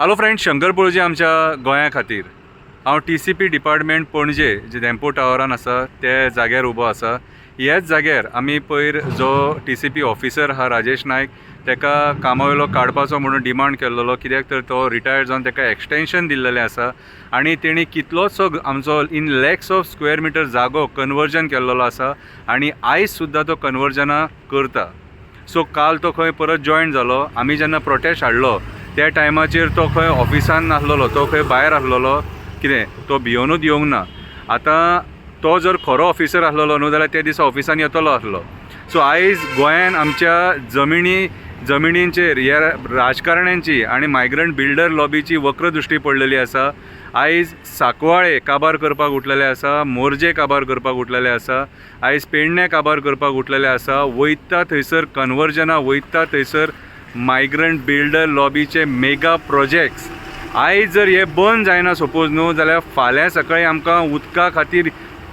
Hello friends, Shankar पळोवजी आमच्या गोंया खातीर हांव TCP डिपार्टमेंट पणजे जे डॅम्पो टावरान आसा ते जाग्यार उबो आसा. ह्याच जाग्यार आमी पयर जो TCP ऑफिसर आहा राजेश नायक तेका कामा वयलो काडपाचो म्हणून डिमांड केल्लो, कित्याक तर तो रिटायर्ड जावन तेका एक्सटेंशन दिल्लेलें आसा आनी तेणी कितलोसो आमचो in lakhs of square metre जागो कन्वर्जन केल्लो आसा आनी आयज सुद्दां तो कन्वर्जना करता. सो काल तो खंय परत जॉयन जालो. आमी जेन्ना प्रोटेस्ट हाडलो त्या टायमाचेर तो खंय ऑफिसान नासलेलो, तो खंय भायर आसलेलो. कितें तो भिवनूच येवंक ना. आतां तो जर खरो ऑफिसर आसलेलो न्हू जाल्यार त्या दिसा ऑफिसान येतलो आसलो. सो आयज गोंयान आमच्या जमिनींचेर ह्या राजकारण्यांची आनी मायग्रंट बिल्डर लॉबीची वक्र दृश्टी पडलेली आसा. आयज सांकवाळे काबार करपाक उठलेले आसा, मोर्जे काबार करपाक उठलेले आसा, आयज पेडणे काबार करपाक उठलेले आसा. वयता थंयसर कन्वर्जना, वयता थंयसर मायग्रंट बिल्डर लॉबीचे मेगा प्रोजेक्ट्स. आयज जर हे बंद जायना सपोज न्हू जाल्यार फाल्यां सकाळीं आमकां उदका खातीर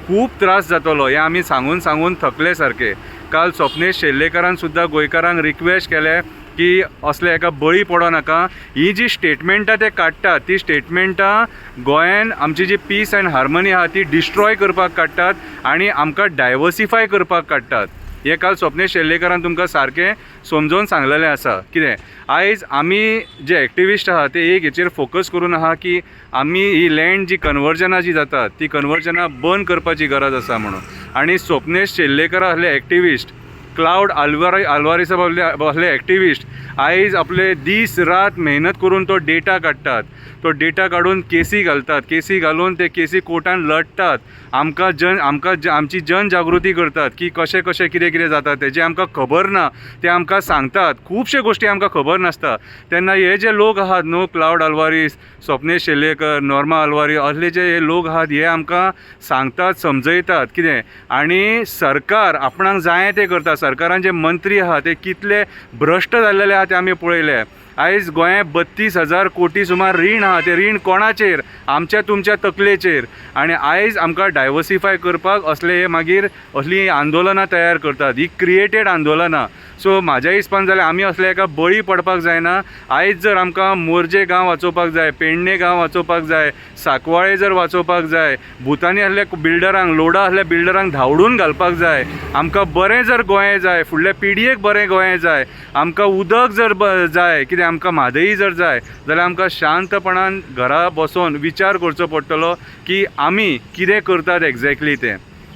खूब त्रास जातलो. हे आमी सांगून थकले सारके. काल स्वप्नेश शेल्लेकरान सुद्दां गोंयकारांक रिक्वेस्ट केले की असले हेका बळी पडो नाका. ही जी स्टेटमेंटां ते काडटात ती स्टेटमेंटां गोंयान आमची जी पीस अँड हार्मनी आहा ती डिस्ट्रॉय करपाक काडटात आनी आमकां डायवर्सिफाय करपाक काडटात. हे काल स्वप्नेश शेल्लेकरान तुमकां सारकें समजोवन सांगलेलें आसा. कितें आयज आमी जे एक्टिविस्ट आहा ते एक हेचेर फोकस करून आहा की आमी ही लँड जी कन्वर्जनां जी जातात ती कन्वर्जनां बंद करपाची गरज आसा म्हणून. आनी स्वप्नेश शेल्लेकर ahले एक्टिविस्ट, क्लाउड आल्वारिस ahले एक्टिविस्ट आयज आपले दीस रात मेहनत करून तो डेटा काडटात. तो डेटा काडून केसी घालतात, केसी घालून ते केसी कोर्टान लडटात. आमची जनजागृती करतात की कशें कितें जाता तेजें आमकां खबर ना ते आमकां सांगतात. खुबशे गोश्टी आमकां खबर नासता. तेन्ना हे जे लोक आहात न्हू, क्लाउड आल्वारिस, स्वप्नेश शेल्लेकर, नॉर्मा आल्वारिस असले जे लोक आहात हे आमकां सांगतात, समजयतात. कितें आनी सरकार आपणाक जाय ते करता. सरकारान जे मंत्री आहात ते कितले भ्रश्ट जाल्लेले आहा ते आमी पळयले. आयज गोंया 32,000 कोटी सुमार रीण आहा. ते रीण कोणाचेर? आमच्या तुमच्या तकलेचेर. आनी आयज आमकां डायवर्सिफाय करपाक असले हे मागीर असली आंदोलनां तयार करतात. He created आंदोलनां. सो म्हाज्या हिसपान जाल्यार आमी असले हेका बळी पडपाक जायना. आयज जर आमकां मोर्जे गांव वाचोवपाक जाय, पेडणे गांव वाचोवपाक जाय, सांकवाळे जर वाचोवपाक जाय, भुतानी ahल्या बिल्डरांक, लोडा ahल्या बिल्डरांक धांवडून घालपाक जाय, आमकां बरें जर गोंय जाय, फुडल्या पिडयेक बरें गोंय जाय, आमकां उदक जर जाय, कितें आमकां म्हादई जर जाय जाल्यार आमकां शांतपणान घरा बसून विचार करचो पडटलो की आमी कितें करतात एक्झॅक्टली तें.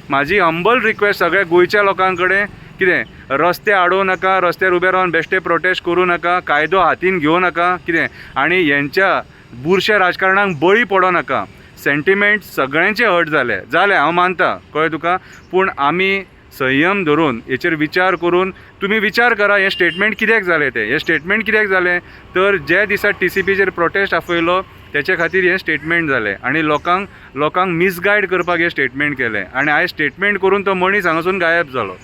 म्हाजी हंबल रिक्वेस्ट सगळ्या गोंयच्या लोकां कडेन, कितें रस्ते आडोवं नाका, रस्त्यार उबे रावन बेश्टे प्रोटेस्ट करूं नाका, कायदो हातीन घेवं नाका. कितें आनी हेंच्या बुरश्या राजकारणांक बळी पडो नाका. सेंटिमेंट सगळ्यांचे हर्ट जाले हांव मानता, कळ्ळें तुका. पूण आमी संयम धरून हेचेर विचार करून तुमी विचार करा हे स्टेटमेंट कित्याक जालें तें. हे स्टेटमेंट कित्याक जालें तर ज्या दिसा TCPचेर प्रोटेस्ट आपयलो त्याच्या खातीर हें स्टेटमेंट जालें आनी लोकांक मिसगायड करपाक हें स्टेटमेंट केलें. आनी आयज स्टेटमेंट करून तो मनीस हांगासून गायब जालो.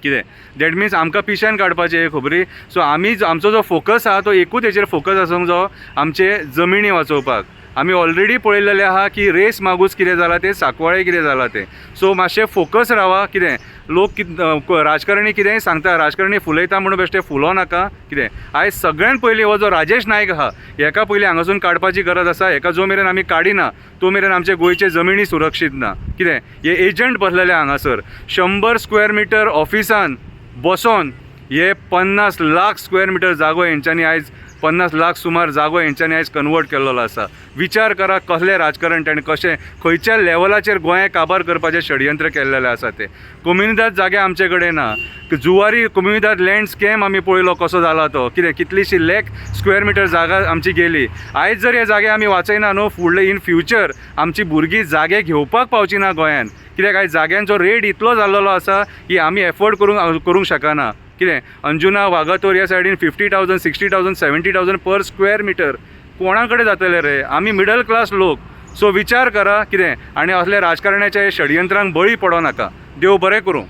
कितें दॅट मिन्स आमकां पिश्यान काडपाचें हे खबरी. सो आमचो जो फोकस आहा तो एकूच हेचेर फोकस आसूंक जायो, आमचे जमिनी वाचोवपाक. आमी ऑलरेडी पळयलेलें आहा की रेस मागूस कितें जालां तें, सांकवाळे कितें जालां तें. सो मातशें फोकस रावा. कितें लोक राजकारणी कितेंय सांगता, राजकारणी फुलयता म्हणून बेश्टे फुलो नाका. कितें आयज सगळ्यान पयलीं हो जो राजेश नायक आहा हेका पयलीं हांगासून काडपाची गरज आसा. हेका जो मेरेन आमी काडिना तो मेरेन आमचे गोंयचे जमिनी सुरक्षीत ना. कितें हे एजंट बसलेले हांगासर 100 स्क्वेअर मिटर ऑफिसान बसोन हे 50 लाख स्क्वेअर मिटर जागो हेंच्यांनी आयज 50 लाख सुमार जागो हेंच्यांनी आयज कन्वर्ट केल्लो आसा. विचार करा कसले राजकारण ताणें कशें खंयच्या लेवलाचेर गोंया काबार करपाचें षडयंत्र केल्लेलें आसा तें. कम्युनिदाद जागे आमचे कडेन ना. जुवारी कम्युनिदाद लँड स्कॅम आमी पळयलो कसो जाला तो. कितें कितलीशी लाख स्क्वेअर मिटर जागा आमची गेली. आयज जर हे जागे आमी वाचयना न्हू फुडले इन फ्युचर आमची भुरगीं जागे घेवपाक पावची ना गोंयान. कित्याक आयज जाग्यांचो रेट इतलो जाल्लो आसा की आमी एफोर्ड करूंक शकना. कितें अंजुना वागातोर ह्या सायडीन 50,000, 60,000, 70,000 पर स्क्वेअर मिटर कोणा कडेन जातले रे. आमी मिडल क्लास लोक. सो विचार करा. कितें आनी असले राजकारण्याच्या षडयंत्रांक बळी पडो नाका. देव बरें करूं.